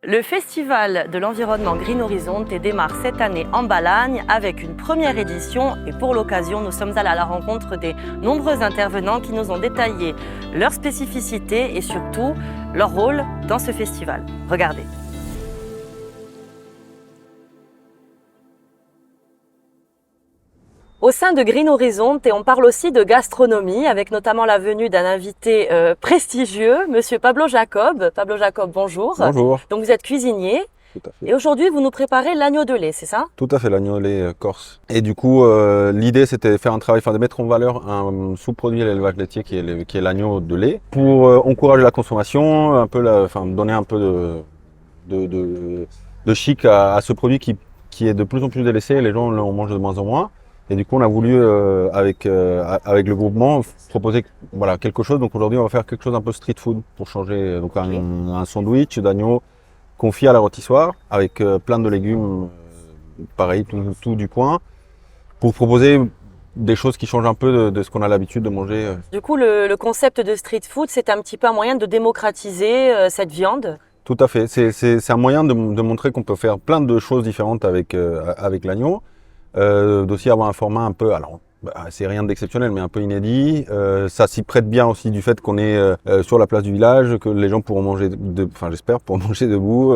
Le Festival de l'environnement Green Horizonte démarre cette année en Balagne avec une première édition et pour l'occasion, nous sommes allés à la rencontre des nombreux intervenants qui nous ont détaillé leurs spécificités et surtout leur rôle dans ce festival. Regardez. Au sein de Green Horizonte, on parle aussi de gastronomie, avec notamment la venue d'un invité prestigieux, Monsieur Pablo Jacob. Pablo Jacob, bonjour. Bonjour. Donc vous êtes cuisinier. Tout à fait. Et aujourd'hui, vous nous préparez l'agneau de lait, c'est ça? Tout à fait, l'agneau de lait corse. Et du coup, l'idée c'était de faire un travail, de mettre en valeur un sous-produit à l'élevage laitier qui est l'agneau de lait, pour encourager la consommation, donner un peu de chic à ce produit qui est de plus en plus délaissé, les gens en mangent de moins en moins. Et du coup, on a voulu, avec le groupement, proposer quelque chose. Donc aujourd'hui, on va faire quelque chose un peu street food pour changer. Donc un sandwich d'agneau confit à la rôtissoire avec plein de légumes, pareil, tout du coin, pour proposer des choses qui changent un peu de ce qu'on a l'habitude de manger. Du coup, le concept de street food, c'est un petit peu un moyen de démocratiser cette viande? Tout à fait. C'est un moyen de montrer qu'on peut faire plein de choses différentes avec l'agneau. D'aussi avoir un format un peu, c'est rien d'exceptionnel mais un peu inédit. Ça s'y prête bien aussi du fait qu'on est sur la place du village, que les gens pourront manger, j'espère, pourront manger debout.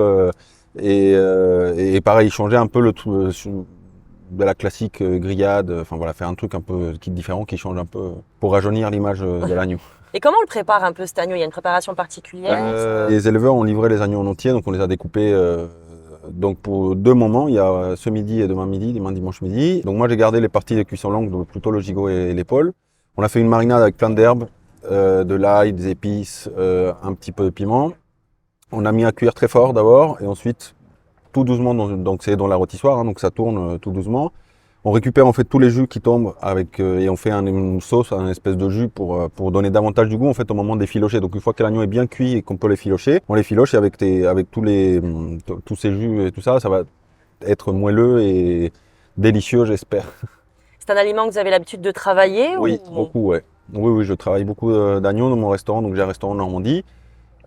Et pareil, changer un peu de la classique grillade, faire un truc un peu différent qui change un peu pour rajeunir l'image de l'agneau. Et comment on le prépare un peu cet agneau? Il y a une préparation particulière? Les éleveurs ont livré les agneaux en entier, donc on les a découpés. Donc pour deux moments, il y a ce midi et demain dimanche midi. Donc moi j'ai gardé les parties de cuisson longue, donc plutôt le gigot et l'épaule. On a fait une marinade avec plein d'herbes, de l'ail, des épices, un petit peu de piment. On a mis à cuire très fort d'abord et ensuite tout doucement, donc c'est dans la rôtissoire, donc ça tourne tout doucement. On récupère en fait tous les jus qui tombent et on fait une sauce, un espèce de jus pour donner davantage du goût en fait au moment d'effilocher. Donc une fois que l'agneau est bien cuit et qu'on peut l'effilocher, on l'effiloche et avec tous ces jus et tout ça, ça va être moelleux et délicieux, j'espère. C'est un aliment que vous avez l'habitude de travailler? Oui, beaucoup, ouais. Oui, je travaille beaucoup d'agneaux dans mon restaurant, donc j'ai un restaurant en Normandie.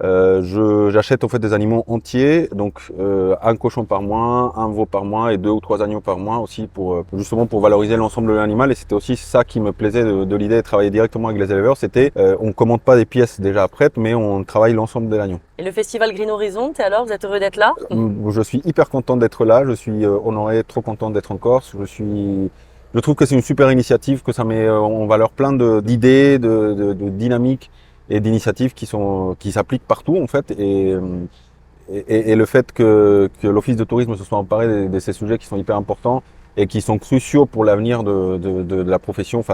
J'achète en fait des animaux entiers, donc un cochon par mois, un veau par mois et 2 ou 3 agneaux par mois aussi justement pour valoriser l'ensemble de l'animal. Et c'était aussi ça qui me plaisait de l'idée de travailler directement avec les éleveurs. C'était on commande pas des pièces déjà prêtes, mais on travaille l'ensemble de l'agneau. Et le festival Green Horizonte, alors vous êtes heureux d'être là? Je suis hyper content d'être là. Je suis honoré, trop content d'être en Corse. Je trouve que c'est une super initiative, que ça met en valeur plein d'idées, de dynamiques et d'initiatives qui s'appliquent partout en fait, et le fait que l'Office de tourisme se soit emparé de ces sujets qui sont hyper importants et qui sont cruciaux pour l'avenir de la profession,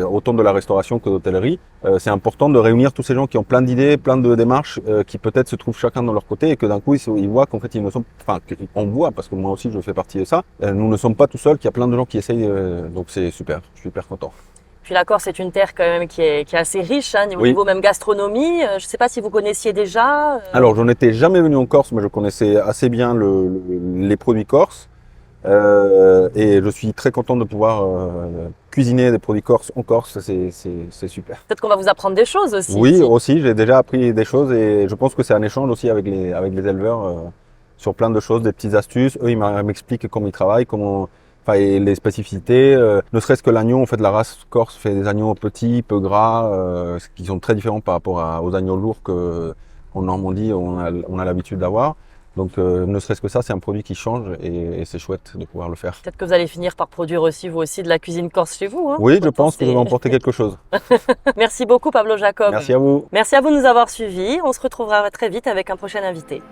autant de la restauration que de l'hôtellerie. C'est important de réunir tous ces gens qui ont plein d'idées, plein de démarches, qui peut-être se trouvent chacun dans leur côté et que d'un coup ils voient qu'en fait on voit, parce que moi aussi je fais partie de ça, nous ne sommes pas tout seuls, qu'il y a plein de gens qui essayent, donc c'est super, je suis hyper content. Puis la Corse, c'est une terre quand même qui est assez riche, au niveau même gastronomie. Je ne sais pas si vous connaissiez déjà. Alors, j'en étais jamais venu en Corse, mais je connaissais assez bien les produits corses. Et je suis très content de pouvoir cuisiner des produits corses en Corse, c'est super. Peut-être qu'on va vous apprendre des choses aussi. Oui, ici. Aussi, j'ai déjà appris des choses et je pense que c'est un échange aussi avec les éleveurs sur plein de choses, des petites astuces. Eux, ils m'expliquent comment ils travaillent, et les spécificités, ne serait-ce que l'agneau, en fait, la race corse fait des agneaux petits, peu gras, qui sont très différents par rapport aux agneaux lourds qu'en Normandie on a l'habitude d'avoir. Donc, ne serait-ce que ça, c'est un produit qui change et c'est chouette de pouvoir le faire. Peut-être que vous allez finir par produire aussi, vous aussi, de la cuisine corse chez vous. Oui, je pense que je vais emporter quelque chose. Merci beaucoup, Pablo Jacob. Merci à vous. Merci à vous de nous avoir suivis. On se retrouvera très vite avec un prochain invité.